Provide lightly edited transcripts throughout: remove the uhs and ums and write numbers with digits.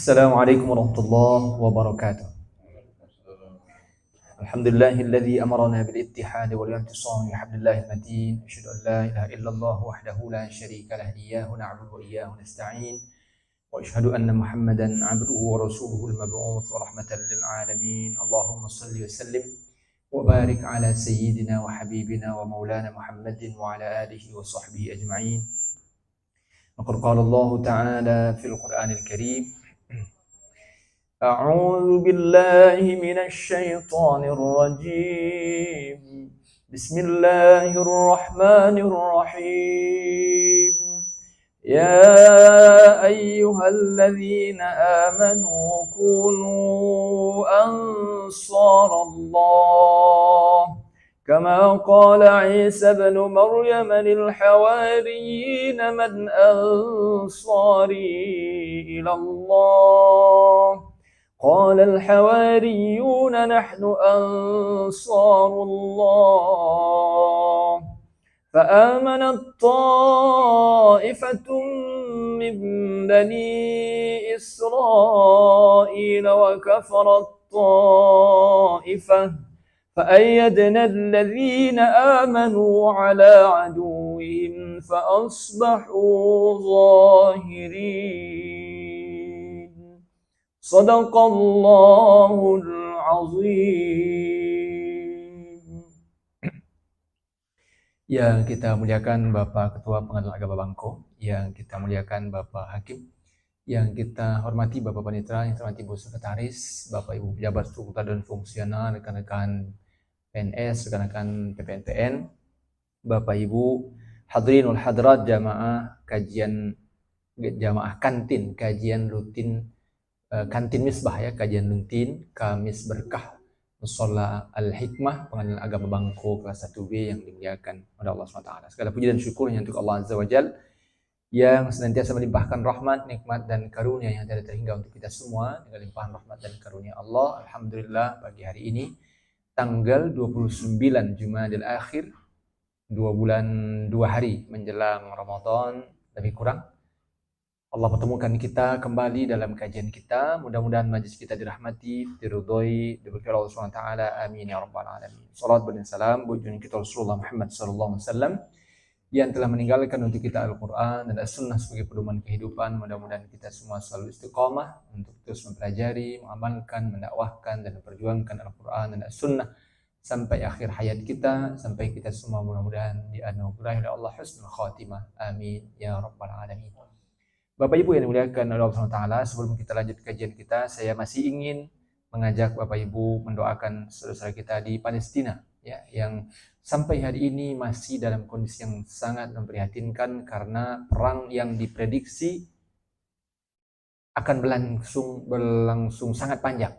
Assalamualaikum warahmatullahi wabarakatuh. Alhamdulillahilladzi amarna bil ittihad wal i'tisam bi hablillahil matin. Asyhadu an la ilaha illallah wahdahu la syarika lah iyyahu na'budu wa iyyahu nasta'in. Wa asyhadu anna Muhammadan 'abduhu wa rasuluhu al-mab'uts rahmatan lil alamin. Allahumma shalli wa sallim wa barik ala sayyidina wa habibina wa maulana Muhammadin wa ala alihi wa sahbihi ajma'in. Qad qala Allah ta'ala fil Qur'anil Karim. أعوذ بالله من الشيطان الرجيم بسم الله الرحمن الرحيم يا أيها الذين آمنوا كونوا أنصار الله كما قال عيسى بن مريم للحواريين من أنصاري إلى الله قال الحواريون نحن أنصار الله فآمنت طائفة من بني إسرائيل وكفرت طائفة فأيدنا الذين آمنوا على عدوهم فأصبحوا ظاهرين Sadaqallahul azim. Yang kita muliakan Bapak Ketua Pengadilan Agama Bangko, yang kita muliakan Bapak Hakim, yang kita hormati Bapak Panitera, yang kita hormati Ibu Sekretaris, Bapak Ibu pejabat struktural dan fungsional, rekan-rekan PNS, rekan-rekan PPNPN, Bapak Ibu hadirin wal hadirat jamaah kantin kajian rutin kantin Misbah ya, kajian rutin Kamis Berkah Mushola Al-Hikmah Pengadilan Agama Bangko kelas 1B yang dimuliakan oleh Allah SWT. Segala puji dan syukurnya untuk Allah Azza wa Jal yang senantiasa melimpahkan rahmat, nikmat dan karunia yang tiada terhingga untuk kita semua. Dengan limpahan rahmat dan karunia Allah, alhamdulillah pagi hari ini tanggal 29 Jumadil Akhir, 2 bulan 2 hari menjelang Ramadan lebih kurang, Allah pertemukan kita kembali dalam kajian kita. Mudah-mudahan majlis kita dirahmati, diridhoi, diberkahi Allah SWT. Amin ya rabbal alamin. Salat dan salam buat junjungan kita Rasulullah Muhammad sallallahu alaihi wasallam yang telah meninggalkan untuk kita Al-Qur'an dan As-Sunnah sebagai pedoman kehidupan. Mudah-mudahan kita semua selalu istiqamah untuk terus mempelajari, mengamalkan, mendakwahkan dan memperjuangkan Al-Qur'an dan As-Sunnah sampai akhir hayat kita, sampai kita semua mudah-mudahan dianugerahi oleh Allah husnul khatimah. Amin ya rabbal alamin. Bapak Ibu yang dimuliakan oleh Allah SWT, sebelum kita lanjut kajian kita, saya masih ingin mengajak Bapak Ibu mendoakan saudara-saudara kita di Palestina, ya, yang sampai hari ini masih dalam kondisi yang sangat memprihatinkan karena perang yang diprediksi akan berlangsung sangat panjang.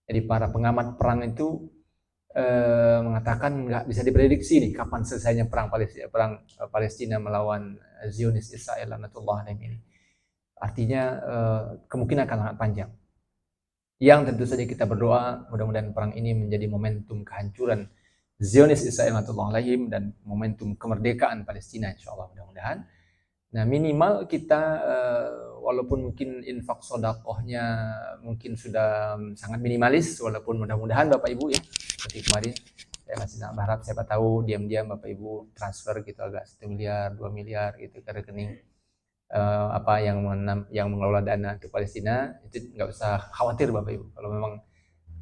Jadi para pengamat perang itu mengatakan nggak bisa diprediksi nih kapan selesainya perang Palestina melawan Zionis Israel laknatullah alaihim ini. Artinya kemungkinan akan sangat panjang. Yang tentu saja kita berdoa mudah-mudahan perang ini menjadi momentum kehancuran Zionis Israel laknatullah alaihim dan momentum kemerdekaan Palestina insyaallah mudah-mudahan. Nah, minimal kita walaupun mungkin infak sedekahnya mungkin sudah sangat minimalis, walaupun mudah-mudahan Bapak Ibu ya, seperti kemarin saya masih sangat berharap, siapa tahu diam-diam Bapak Ibu transfer gitu agak 1 miliar, 2 miliar gitu ke rekening yang mengelola dana untuk Palestina. Itu nggak usah khawatir Bapak Ibu.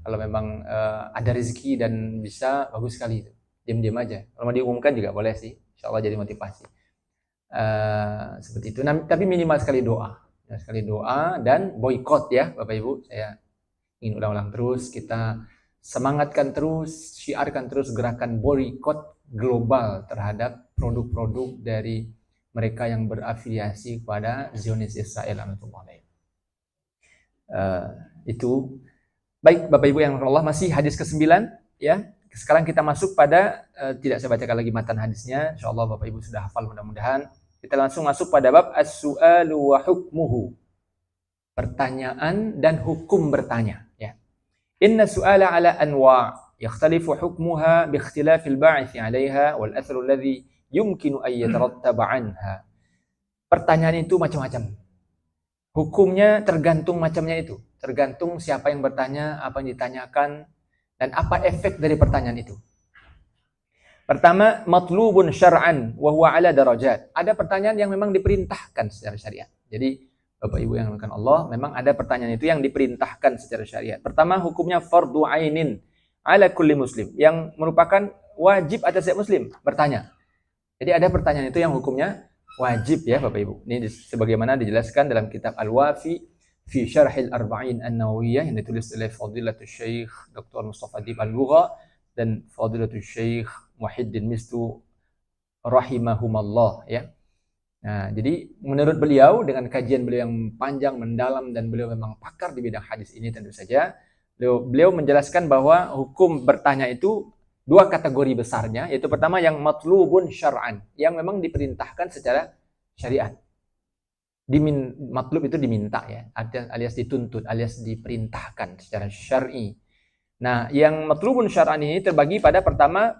Kalau memang ada rezeki dan bisa, bagus sekali itu. Diam-diam aja. Kalau mau diumumkan juga boleh sih. Insyaallah jadi motivasi. Seperti itu. Nah, tapi minimal sekali doa dan boykot ya Bapak Ibu. Saya ingin ulang-ulang terus, kita semangatkan terus, syiarkan terus gerakan boykot global terhadap produk-produk dari mereka yang berafiliasi kepada Zionis Israel. Itu baik Bapak Ibu yang Allah, masih hadis ke-9 ya. Sekarang kita masuk pada tidak saya bacakan lagi matan hadisnya, insyaallah Bapak Ibu sudah hafal mudah-mudahan. Kita langsung masuk pada bab as-su'alu wa hukmuhu. Pertanyaan dan hukum bertanya ya. Inna su'ala ala anwa' yakhtalifu hukmuha bi ikhtilafil ba'ith 'alayha wal athru alladhi yumkinu an yatarattaba anha. Pertanyaan itu macam-macam. Hukumnya tergantung macamnya itu. Tergantung siapa yang bertanya, apa yang ditanyakan, dan apa efek dari pertanyaan itu. Pertama, matlubun syar'an wa huwa ala darajat. Ada pertanyaan yang memang diperintahkan secara syariat. Jadi, Bapak Ibu yang dimuliakan Allah, memang ada pertanyaan itu yang diperintahkan secara syariat. Pertama, hukumnya fardu ainin ala kulli muslim, yang merupakan wajib atas setiap muslim bertanya. Jadi ada pertanyaan itu yang hukumnya wajib ya Bapak Ibu. Ini sebagaimana dijelaskan dalam kitab Al-Wafi fi Syarhil Arba'in An-Nawawiyah yang ditulis oleh Fadilatul Syekh Dr. Mustafa Dib Al-Lugha dan Fadilatul Syekh Muhyiddin Mistu rahimahumallah ya. Nah, jadi menurut beliau dengan kajian beliau yang panjang mendalam dan beliau memang pakar di bidang hadis ini tentu saja, beliau menjelaskan bahwa hukum bertanya itu dua kategori besarnya, yaitu pertama yang matlubun syar'an, yang memang diperintahkan secara syariat. Matlub itu diminta ya, alias dituntut, alias diperintahkan secara syar'i. Nah, yang matlubun syar'an ini terbagi pada pertama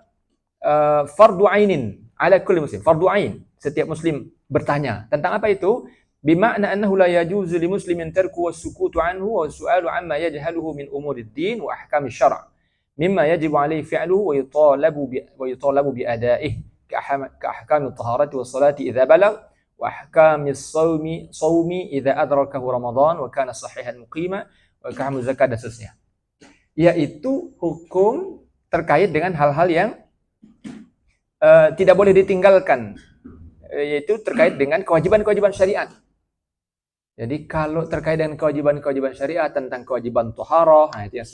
fardu ainin ala kulli muslim, fardu ain, setiap muslim bertanya. Tentang apa itu? Bima'na annahu la yajuzu li muslimin tarku was-sukutu anhu wa su'alu amma yajhaluhu min umurid din wa ahkam syara'. Mimma yajibu alaihi fi'luhu wa yutalabu bi adaihi ka ahkam at-taharati was salati idza balagh wa ahkam as-sawmi idza adrakahu ramadan wa kana sahihan muqima wa ahkam zakat dan seterusnya. Yaitu hukum terkait dengan hal-hal yang tidak boleh ditinggalkan, yaitu terkait dengan kewajiban-kewajiban syariat. Jadi kalau terkait dengan kewajiban-kewajiban syariat tentang kewajiban thaharah, nah itu yang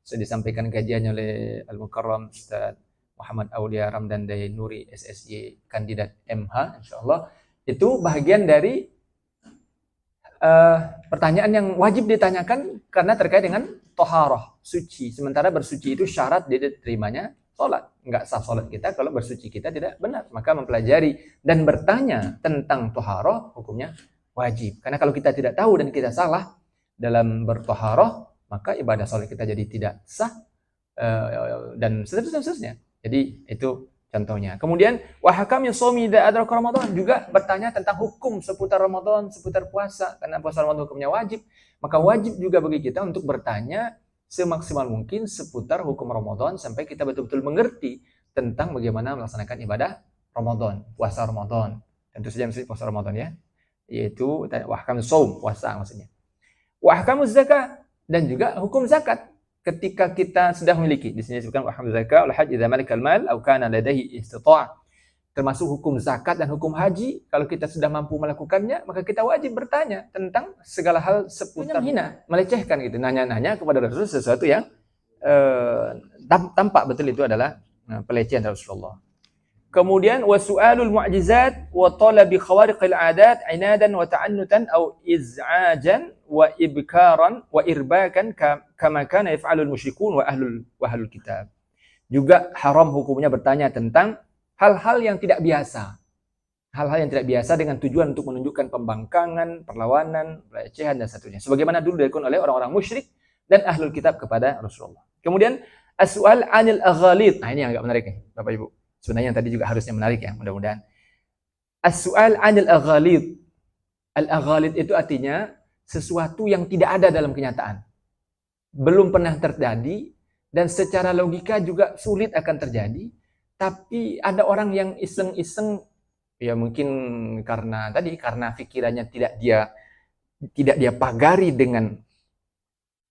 sudah disampaikan kajiannya oleh Al-Mukarram Ustaz Muhammad Aulia Ramdan Dainuri SSY kandidat MH insyaallah. Itu bagian dari pertanyaan yang wajib ditanyakan karena terkait dengan thaharah, suci. Sementara bersuci itu syarat diterimanya salat. Enggak sah salat kita kalau bersuci kita tidak benar. Maka mempelajari dan bertanya tentang thaharah hukumnya wajib. Karena kalau kita tidak tahu dan kita salah dalam berthaharah, maka ibadah salat kita jadi tidak sah dan seterusnya. Jadi itu contohnya. Kemudian wa hakam yusami idza adraka Ramadan, juga bertanya tentang hukum seputar Ramadan, seputar puasa. Karena puasa Ramadan hukumnya wajib, maka wajib juga bagi kita untuk bertanya semaksimal mungkin seputar hukum Ramadan sampai kita betul-betul mengerti tentang bagaimana melaksanakan ibadah Ramadan, puasa Ramadan. Tentu saja mesti puasa Ramadan ya. Yaitu wa ahkam shaum, puasa maksudnya. Wa ahkam zakat, dan juga hukum zakat. Ketika kita sudah memiliki, di sini disebutkan wa ahkam zakat wal hajj idza malikal mal aw kana ladaihi istita'ah. Termasuk hukum zakat dan hukum haji, kalau kita sudah mampu melakukannya, maka kita wajib bertanya tentang segala hal seputar hina, melecehkan gitu, nanya-nanya kepada Rasul sesuatu yang tampak betul itu adalah pelecehan Rasulullah. Kemudian wasu'alul mu'jizat wa talabi khawariqil 'adat 'inadan wa ta'annutan aw iz'ajan wa ibkaran wa irbakan kama kana yaf'alul musyrikun wa ahlul kitab. Juga haram hukumnya bertanya tentang hal-hal yang tidak biasa. Hal-hal yang tidak biasa dengan tujuan untuk menunjukkan pembangkangan, perlawanan, pelecehan dan seterusnya. Sebagaimana dulu dilakukan oleh orang-orang musyrik dan ahlul kitab kepada Rasulullah. Kemudian as-su'al 'anil aghalid. Nah, ini yang agak menarik nih, Bapak Ibu. Sebenarnya yang tadi juga harusnya menarik ya, mudah-mudahan. As-su'al 'anil aghalid. Al-aghalid itu artinya sesuatu yang tidak ada dalam kenyataan. Belum pernah terjadi dan secara logika juga sulit akan terjadi, tapi ada orang yang iseng-iseng, ya mungkin karena pikirannya tidak dia pagari dengan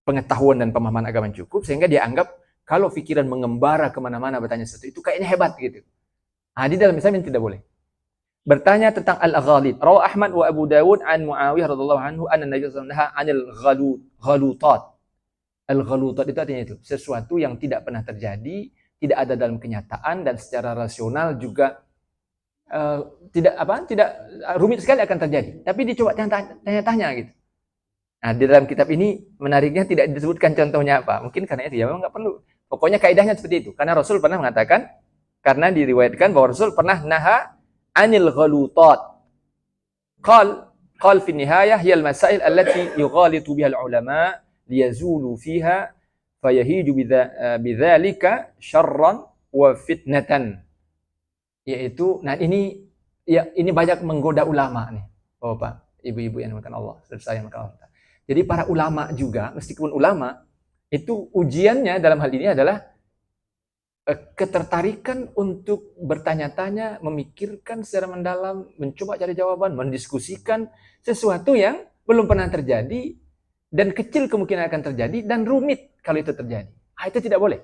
pengetahuan dan pemahaman agama yang cukup, sehingga dia anggap kalau pikiran mengembara kemana-mana bertanya sesuatu itu kayaknya hebat gitu. Nah, di dalam Islam ini tidak boleh. Bertanya tentang al-aghalid. Rawah Ahmad wa Abu Dawud an Muawiyah radhiyallahu anhu anna Nabi sallallahu alaihi wasallam anil ghalutat. Al-ghalutat itu artinya itu sesuatu yang tidak pernah terjadi, tidak ada dalam kenyataan dan secara rasional juga tidak rumit sekali akan terjadi. Tapi dicoba tanya-tanya gitu. Nah, di dalam kitab ini menariknya tidak disebutkan contohnya apa. Mungkin karena itu ya memang nggak perlu. Pokoknya kaidahnya seperti itu. Karena Rasul pernah mengatakan, karena diriwayatkan bahwa Rasul pernah naha anil ghalutat. Qal fi nihayah hiya al-masail allati yughalitu biha al-ulama liyazulu fiha fayahiju bidzalika syarran wa fitnatan. Yaitu, nah ini banyak menggoda ulama nih, Bapak. ibu-ibu yang dimakan Allah, saudara yang dimakan Allah. Jadi para ulama juga, meskipun ulama, itu ujiannya dalam hal ini adalah ketertarikan untuk bertanya-tanya, memikirkan secara mendalam, mencoba cari jawaban, mendiskusikan sesuatu yang belum pernah terjadi dan kecil kemungkinan akan terjadi dan rumit kalau itu terjadi. Itu tidak boleh.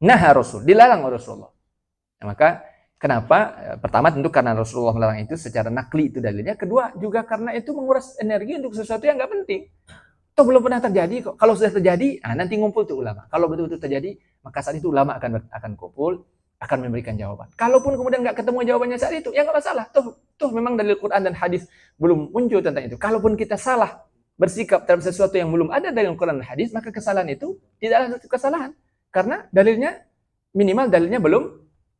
Nah, Rasul dilarang oleh Rasulullah. Nah, maka kenapa? Pertama tentu karena Rasulullah melarang itu secara nakli itu dalilnya. Kedua juga karena itu menguras energi untuk sesuatu yang nggak penting. Toh belum pernah terjadi kok. Kalau sudah terjadi, nanti ngumpul tuh ulama. Kalau betul-betul terjadi, maka saat itu ulama akan kumpul, akan memberikan jawaban. Kalaupun kemudian nggak ketemu jawabannya saat itu, ya nggak masalah. Tuh memang dalil Quran dan hadis belum muncul tentang itu. Kalaupun kita salah bersikap terhadap sesuatu yang belum ada dalam Quran dan hadis, maka kesalahan itu tidaklah satu kesalahan. Karena dalilnya minimal dalilnya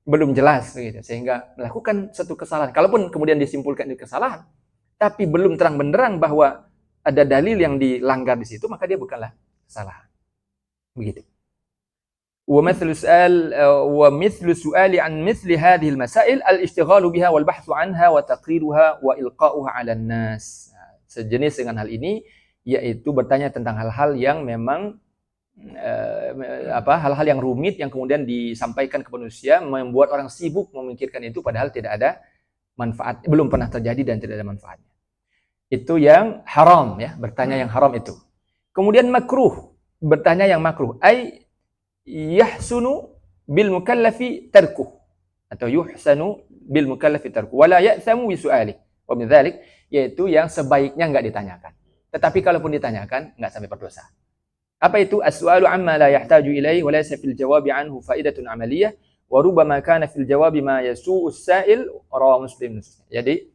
belum jelas begitu. Sehingga melakukan satu kesalahan. Kalaupun kemudian disimpulkan itu kesalahan, tapi belum terang benderang bahwa ada dalil yang dilanggar di situ, maka dia bukanlah kesalahan. Begitu. ومثل سؤال عن مثل هذه المسائل الاشتغال بها والبحث عنها وتقريرها وإلقاؤها على الناس. Sejenis dengan hal ini yaitu bertanya tentang hal-hal yang memang hal-hal yang rumit yang kemudian disampaikan ke manusia, membuat orang sibuk memikirkan itu padahal tidak ada manfaat, belum pernah terjadi dan tidak ada manfaatnya. Itu yang haram ya, bertanya yang haram itu. Kemudian makruh, bertanya yang makruh. Ay yahsunu bil mukallafi tarkuh atau yuhsanu bil mukallafi tarkuh wala ya'thamu bi su'ali. Wa min dzalik, yaitu yang sebaiknya enggak ditanyakan. Tetapi kalaupun ditanyakan enggak sampai berdosa. Apa itu? As-su'alu amma la yahtaju ilaihi wa laysa fil jawabi anhu fa'idatun amaliyah wa rubbama kana fil jawabi ma yasu'u as-sa'il rawahu Muslim. Jadi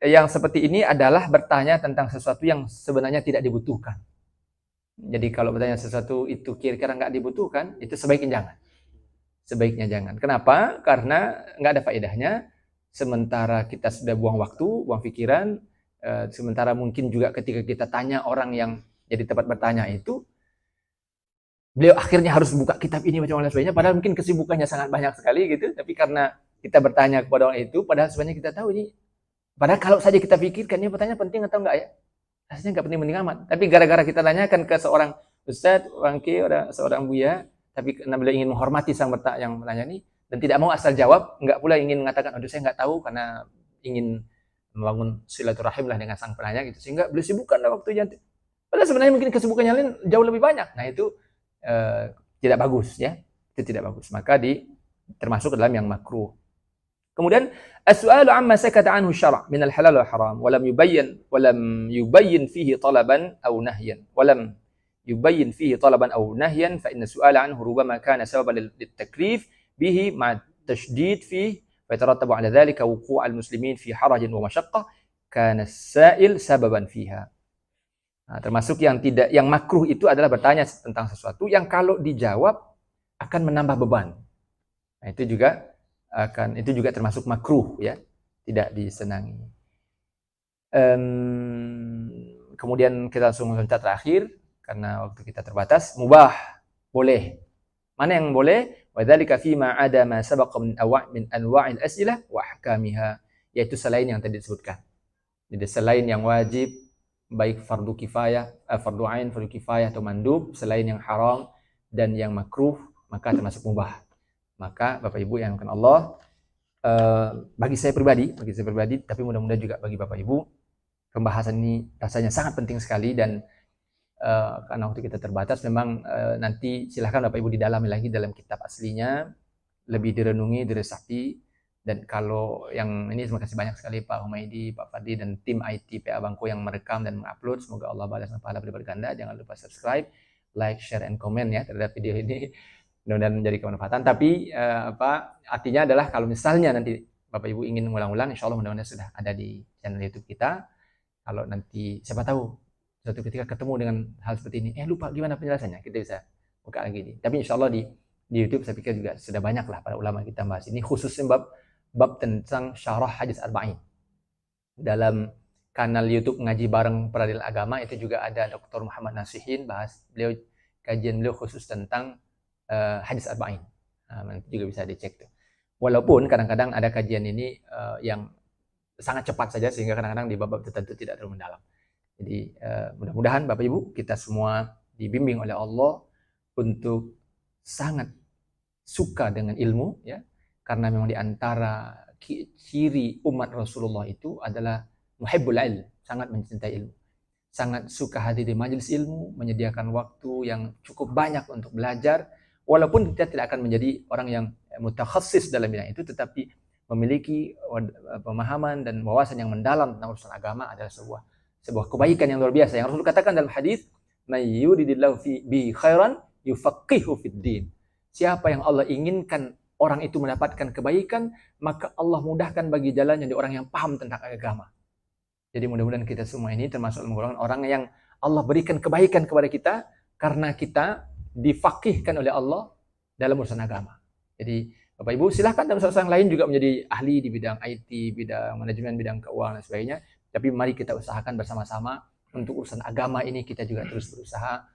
yang seperti ini adalah bertanya tentang sesuatu yang sebenarnya tidak dibutuhkan. Jadi kalau bertanya sesuatu itu kira-kira nggak dibutuhkan, itu sebaiknya jangan. Sebaiknya jangan. Kenapa? Karena nggak ada faedahnya. Sementara kita sudah buang waktu, buang pikiran. Sementara mungkin juga ketika kita tanya orang yang jadi tempat bertanya itu, beliau akhirnya harus buka kitab ini macam-macam sebagainya. Padahal mungkin kesibukannya sangat banyak sekali gitu. Tapi karena kita bertanya kepada orang itu, padahal sebenarnya kita tahu ini. Padahal kalau saja kita pikirkan, ini pertanyaan penting atau enggak ya? Rasanya enggak penting-penting amat. Tapi gara-gara kita tanyakan ke seorang ustadz, orang kiai, seorang buya, tapi karena beliau ingin menghormati sang yang bertanya ini, dan tidak mau asal jawab, enggak pula ingin mengatakan, aduh saya enggak tahu, karena ingin membangun silaturahim lah dengan sang penanya gitu. Sehingga beliau sibukkan waktunya. Padahal sebenarnya mungkin kesibukannya lain jauh lebih banyak. Nah itu tidak bagus ya. Itu tidak bagus. Maka termasuk dalam yang makruh. Kemudian as-su'alu amma sakata anhu syara' min al-halal wal haram wa lam yubayyin fihi talaban aw nahyan fa inna su'ala anhu rubbama kana sababan lit-taklif bihi ma'a tashdid fihi fa yatarattabu 'ala dhalika wuqu' al-muslimin fi harajin wa masyaqqah kana as-sa'il sababan fiha. Nah, termasuk yang makruh itu adalah bertanya tentang sesuatu yang kalau dijawab akan menambah beban. Nah, itu juga termasuk makruh ya, tidak disenangi. Kemudian kita langsung loncat terakhir karena waktu kita terbatas. Mubah boleh. Mana yang boleh? Wa dzalika fi ma 'ada ma sabaqa min anwa'il as'ilah wa ahkamiha, yaitu selain yang tadi disebutkan. Jadi selain yang wajib, baik fardu kifayah, fardu ain, fardu kifayah atau mandub, selain yang haram dan yang makruh, maka termasuk mubah. Maka Bapak Ibu yang akan Allah, bagi saya pribadi, tapi mudah-mudahan juga bagi Bapak Ibu, pembahasan ini rasanya sangat penting sekali dan karena waktu kita terbatas, memang nanti silahkan Bapak Ibu didalami lagi dalam kitab aslinya, lebih direnungi, diresapi. Dan kalau yang ini terima kasih banyak sekali Pak Humaydi, Pak Fadli dan tim IT PA Bangko yang merekam dan mengupload. Semoga Allah balas pahala berlipat ganda. Jangan lupa subscribe, like, share, and comment ya terhadap video ini. Mudah-mudahan menjadi kemanfaatan. Tapi artinya adalah kalau misalnya nanti Bapak Ibu ingin mengulang-ulang, insya Allah mudah-mudahan sudah ada di channel YouTube kita. Kalau nanti siapa tahu suatu ketika ketemu dengan hal seperti ini, lupa gimana penjelasannya, kita bisa buka lagi nih. Tapi insya Allah di YouTube saya pikir juga sudah banyak lah para ulama kita bahas ini, khususnya bab tentang syarah hadis arba'in. Dalam kanal YouTube Ngaji Bareng Peradilan Agama itu juga ada Dr. Muhammad Nasihin, kajian beliau khusus tentang hadis arba'in. Nanti juga bisa dicek tuh. Walaupun kadang-kadang ada kajian ini yang sangat cepat saja sehingga kadang-kadang di bab tertentu tidak terlalu mendalam. Jadi mudah-mudahan Bapak Ibu kita semua dibimbing oleh Allah untuk sangat suka dengan ilmu, ya, karena memang di antara ciri umat Rasulullah itu adalah muhibbul ilm, sangat mencintai ilmu, sangat suka hadir di majelis ilmu, menyediakan waktu yang cukup banyak untuk belajar, walaupun kita tidak akan menjadi orang yang mutakhassis dalam bidang itu, tetapi memiliki pemahaman dan wawasan yang mendalam tentang urusan agama adalah sebuah kebaikan yang luar biasa. Yang Rasul katakan dalam hadis, "May yuridillahu bi khairan yufaqihu fid din." Siapa yang Allah inginkan orang itu mendapatkan kebaikan, maka Allah mudahkan bagi jalannya di orang yang paham tentang agama. Jadi mudah-mudahan kita semua ini termasuk golongan orang yang Allah berikan kebaikan kepada kita karena kita difaqihkan oleh Allah dalam urusan agama. Jadi Bapak Ibu silahkan dalam urusan lain juga menjadi ahli di bidang IT, bidang manajemen, bidang keuangan dan sebagainya. Tapi mari kita usahakan bersama-sama untuk urusan agama ini kita juga terus berusaha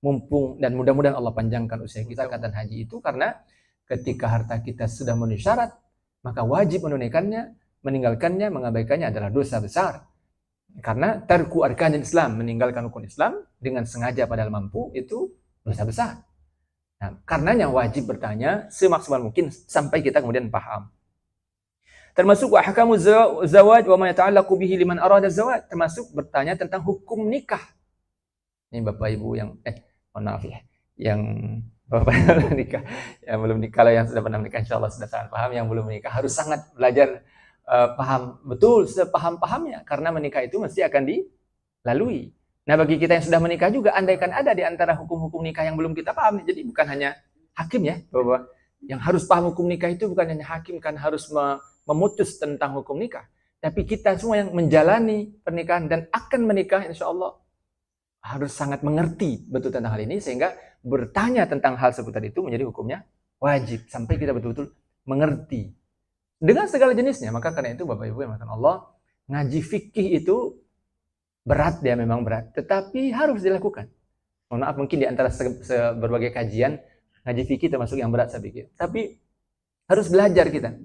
mumpung dan mudah-mudahan Allah panjangkan usia kita kata haji itu, karena ketika harta kita sudah memenuhi syarat maka wajib menunaikannya, meninggalkannya, mengabaikannya adalah dosa besar. Karena tarku arkanil Islam, meninggalkan rukun Islam dengan sengaja padahal mampu, itu dosa besar. Nah, karenanya wajib bertanya semaksimal mungkin sampai kita kemudian paham. Termasuk ahkamu zawaj wa ma yata'allaqu bihi liman arada zawaj, termasuk bertanya tentang hukum nikah. Ini Bapak Ibu yang mohon maaf ya, yang Bapak belum nikah, yang belum nikah, kalau yang sudah pernah menikah insyaallah sudah sangat paham, yang belum menikah harus sangat belajar paham betul, sepaham-pahamnya, karena menikah itu mesti akan dilalui. Nah, bagi kita yang sudah menikah juga, andaikan ada di antara hukum-hukum nikah yang belum kita paham, jadi bukan hanya hakim ya, bahwa yang harus paham hukum nikah itu bukan hanya hakim kan harus memutus tentang hukum nikah, tapi kita semua yang menjalani pernikahan dan akan menikah insyaallah harus sangat mengerti betul tentang hal ini, sehingga bertanya tentang hal seputar itu menjadi hukumnya wajib sampai kita betul-betul mengerti dengan segala jenisnya. Maka karena itu Bapak Ibu yang dirahmati Allah, ngaji fikih itu berat, dia memang berat, tetapi harus dilakukan. Mohon maaf mungkin di antara berbagai kajian ngaji fikih termasuk yang berat saya pikir, tapi harus belajar kita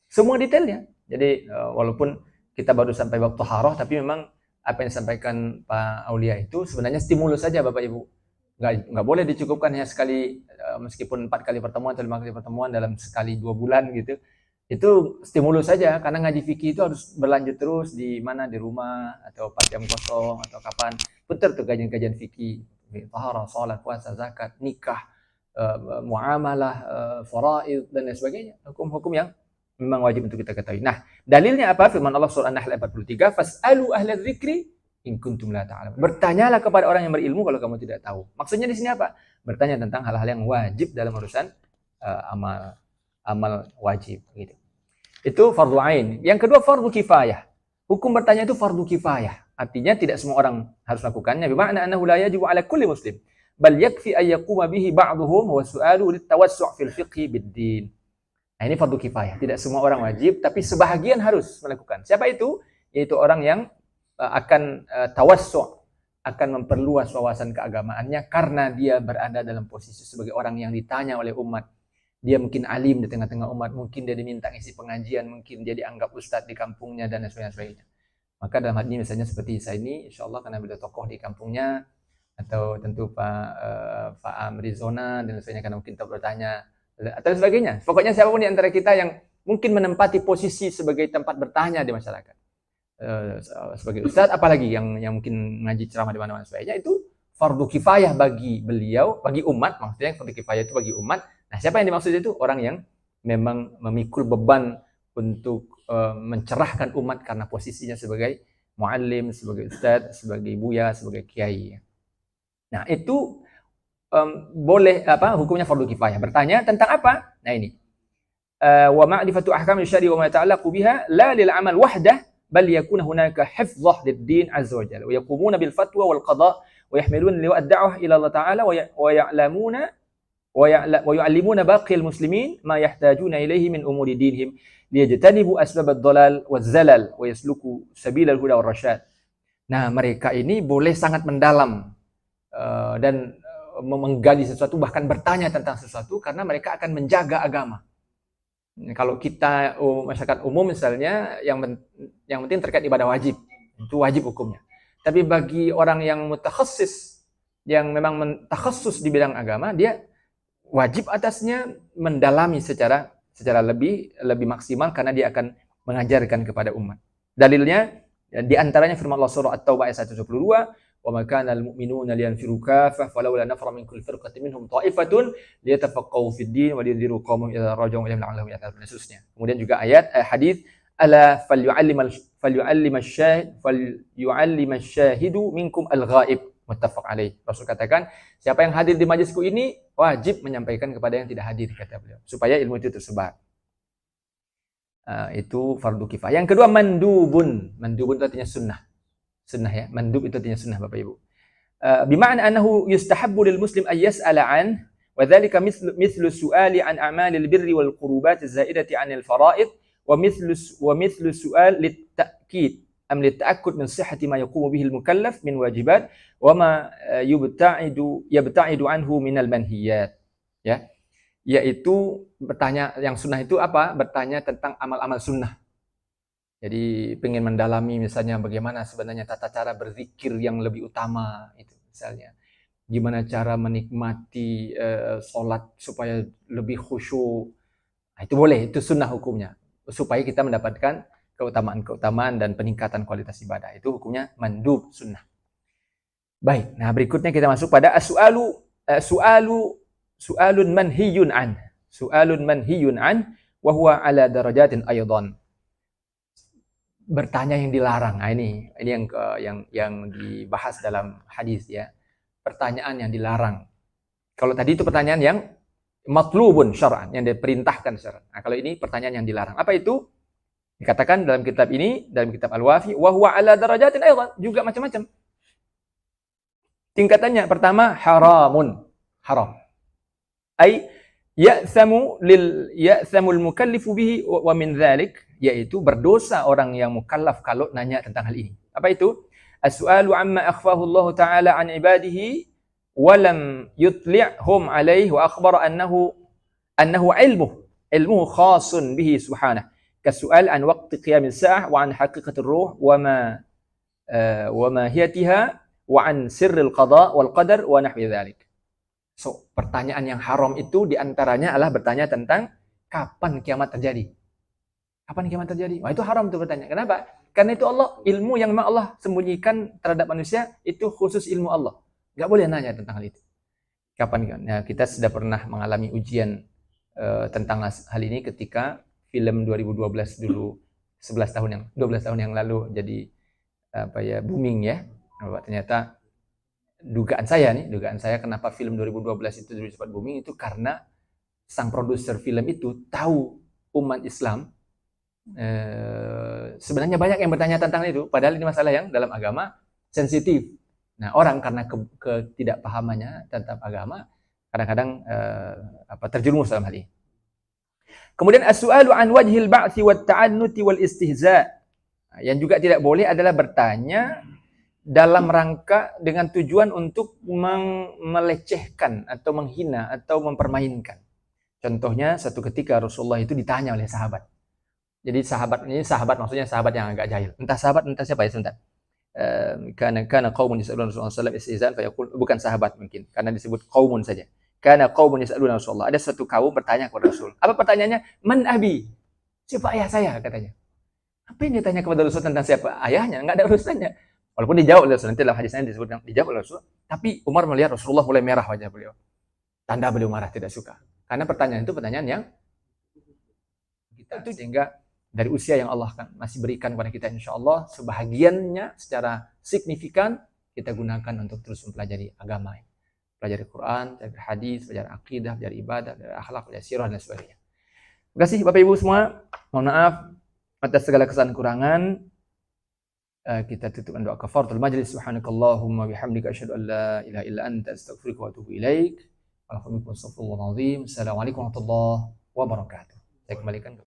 semua detailnya. Jadi walaupun kita baru sampai bab thaharah, tapi memang apa yang disampaikan Pak Aulia itu sebenarnya stimulus saja Bapak Ibu. Nggak boleh dicukupkan hanya sekali, meskipun 4 kali pertemuan atau 5 kali pertemuan dalam sekali 2 bulan gitu. Itu stimulus saja, karena ngaji fikih itu harus berlanjut terus di mana, di rumah atau pas jam kosong atau kapan. Putar tuh kajian-kajian fikih, taharah, salat, puasa, zakat, nikah, muamalah, faraid dan lain sebagainya. Hukum-hukum yang memang wajib untuk kita ketahui. Nah, dalilnya apa? Firman Allah surah An-Nahl ayat 43, "Fas'alu ahla dzikri in kuntum la ta'lamun." Bertanyalah kepada orang yang berilmu kalau kamu tidak tahu. Maksudnya di sini apa? Bertanya tentang hal-hal yang wajib dalam urusan amal wajib gitu. Itu fardu ain. Yang kedua fardu kifayah. Hukum bertanya itu fardu kifayah. Artinya tidak semua orang harus lakukannya. Bermakna annahu la yajibu ala kulli muslim, bal yakfi ay yaquma bihi ba'dhum wa su'alu litawassu' fil fiqhi bid-din. Nah, ini fardu kifayah. Tidak semua orang wajib, tapi sebahagian harus melakukan. Siapa itu? Yaitu orang yang akan tawassu', akan memperluas wawasan keagamaannya karena dia berada dalam posisi sebagai orang yang ditanya oleh umat. Dia mungkin alim di tengah-tengah umat, mungkin dia diminta isi pengajian, mungkin dia dianggap ustadz di kampungnya dan sebagainya. Maka dalam hal ini misalnya seperti saya ini, insyaallah karena beliau tokoh di kampungnya, atau tentu Pak Amrizona dan sebagainya, karena mungkin bertanya atau sebagainya. Pokoknya siapapun di antara kita yang mungkin menempati posisi sebagai tempat bertanya di masyarakat, sebagai ustadz, apalagi yang mungkin ngaji ceramah di mana-mana sebagainya, itu fardu kifayah bagi beliau, bagi umat. Maksudnya fardu kifayah itu bagi umat. Nah, siapa yang dimaksud itu? Orang yang memang memikul beban untuk mencerahkan umat karena posisinya sebagai muallim, sebagai ustadz, sebagai buya, sebagai kiai. Nah, itu boleh hukumnya fardu kifayah. Bertanya tentang apa? Nah, ini. Wa ma'rifatu ahkam syar'i wa ma ta'allaqu biha la lil 'amal wahdah bal yakuna hunaka hifdhah lid-din 'azza wa jalla wa yaqumuna bil fatwa wal qada' wa yahmiluna liwa' ad-da'wah ila Allah ta'ala wa ya'lamuna wa yu'allimuna baqil muslimin ma yahtajuna ilayhi min umuri dinihim liyajtanibu asbab ad-dhalal waz-zalal wa yasluku sabilal huda war rasyad. Nah, mereka ini boleh sangat mendalam dan menggali sesuatu, bahkan bertanya tentang sesuatu, karena mereka akan menjaga agama. Kalau kita masyarakat umum misalnya, yang penting terkait ibadah wajib, itu wajib hukumnya. Tapi bagi orang yang mutakhassis, yang memang mentakhasus di bidang agama, dia wajib atasnya mendalami secara lebih maksimal karena dia akan mengajarkan kepada umat. Dalilnya di antaranya firman Allah surah At-Taubah ayat 172, وَمَا كَانَ الْمُؤْمِنُونَ لِيَنْفِرُوا كَافَّةً فَلَوْلَا نَفَرَ مِنْ كُلِّ فِرْقَةٍ مِنْهُمْ طَائِفَةٌ لِيَتَفَقَّهُوا فِي الدِّينِ وَلِيُنذِرُوا قَوْمَهُمْ إِذَا رَجَعُوا إِلَيْهِمْ لَعَلَّهُمْ يَحْذَرُونَ dan seterusnya. Kemudian juga hadis ala falyu'allim asy-syahidu minkum al-ghaib, muttafaq alaih. Rasul katakan, siapa yang hadir di majlisku ini wajib menyampaikan kepada yang tidak hadir, kata beliau, supaya ilmu itu tersebar. Itu fardu kifayah. Yang kedua mandubun. Mandubun itu artinya sunnah. Sunnah ya. Mandub itu artinya sunnah Bapak Ibu. Bima'na annahu yustahabbu lil muslim an yas'ala an wa dhalika mithlu su'ali an a'malil birri wal qurubat az-za'idati 'anil fara'id wa mithlu su'al lit ta'kid am lit ta'akkud min sihhati ma yaqumu bihi al mukallaf min wajibat wa ma yabta'idu anhu min al manhiyat. Ya. Yaitu bertanya, yang sunnah itu apa? Bertanya tentang amal-amal sunnah. Jadi pengen mendalami misalnya bagaimana sebenarnya tata cara berzikir yang lebih utama itu misalnya. Gimana cara menikmati sholat supaya lebih khusyuk. Nah, itu boleh, itu sunnah hukumnya. Supaya kita mendapatkan keutamaan dan peningkatan kualitas ibadah. Itu hukumnya mandub sunnah. Baik, nah berikutnya kita masuk pada su'alun manhiyun an. Su'alun manhiyun an wa huwa ala darajatin aydan. Bertanya yang dilarang. Nah, ini yang dibahas dalam hadis ya. Pertanyaan yang dilarang. Kalau tadi itu pertanyaan yang matlubun syar'an, yang diperintahkan syar'an. Nah, kalau ini pertanyaan yang dilarang. Apa itu? Dikatakan dalam kitab ini, dalam kitab Al-Wafi, wa huwa ala darajatin aydan, juga macam-macam. Tingkatannya pertama haramun, haram. Ai ya'thamul mukallifu bihi wa min dzalik, yaitu berdosa orang yang mukallaf kalau nanya tentang hal ini. Apa itu? As-su'alu amma akhfahu Allah Ta'ala an ibadihi wa lam yutli'hum alaihi wa akhbara annahu ilmuhu khasun bihi subhanahu. Kasu'al an waqti qiyamis sa'ah wa an haqiqatir ruh wa mahiyatiha wa an sirril qada wal qadar wa nahwi dzalik. So, pertanyaan yang haram itu diantaranya adalah bertanya tentang kapan kiamat terjadi. Kapan kiamat terjadi? Wah, itu haram tuh bertanya. Kenapa? Karena itu ilmu yang memang Allah sembunyikan terhadap manusia, itu khusus ilmu Allah. Gak boleh nanya tentang hal itu. Kapan? Nah, kita sudah pernah mengalami ujian tentang hal ini ketika film 2012 dulu, 12 tahun yang lalu jadi booming ya. Ternyata dugaan saya kenapa film 2012 itu dulu sempat booming itu karena sang produser film itu tahu umat Islam sebenarnya banyak yang bertanya tentang itu, padahal ini masalah yang dalam agama sensitif. Nah, orang karena ketidakpahamannya tentang agama kadang-kadang terjerumus dalam hal ini. Kemudian as-su'alu an wajhil ba'thi wat ta'annuti wal istihza. Yang juga tidak boleh adalah bertanya dalam rangka dengan tujuan untuk melecehkan atau menghina atau mempermainkan. Contohnya satu ketika Rasulullah itu ditanya oleh sahabat. Jadi sahabat maksudnya sahabat yang agak jahil. Entah siapa ya sebentar. Karena qaumun yas'aluna Rasulullah sallallahu alaihi wasallam fayaqul, bukan sahabat mungkin karena disebut qaumun saja. Karena qaumun yas'aluna Rasulullah. Ada satu kaum bertanya kepada Rasul. Apa pertanyaannya? Man abi? Siapa ayah saya katanya. Apa yang ditanya kepada Rasul tentang siapa ayahnya? Enggak ada urusannya. Walaupun dijawab oleh Rasul, nanti dalam hadisnya disebutkan dijawab oleh Rasul, tapi Umar melihat Rasulullah mulai merah wajah beliau. Tanda beliau marah, tidak suka. Karena pertanyaan itu pertanyaan yang kita itu sehingga dari usia yang Allah masih berikan kepada kita, insya Allah sebahagiannya secara signifikan kita gunakan untuk terus mempelajari agama, pelajari Quran, pelajari hadis, pelajari akidah, pelajari ibadah, pelajari akhlak, pelajari sirah dan sebagainya. Terima kasih Bapak Ibu semua. Mohon maaf atas segala kesalahan kurangan. Kita tutup doa kafaratul majlis. Subhanakallahumma bihamdika asyhadu an la ilaha illa anta astaghfiruka wa atubu ilaik. Assalamualaikum warahmatullahi wabarakatuh. Saya kembalikan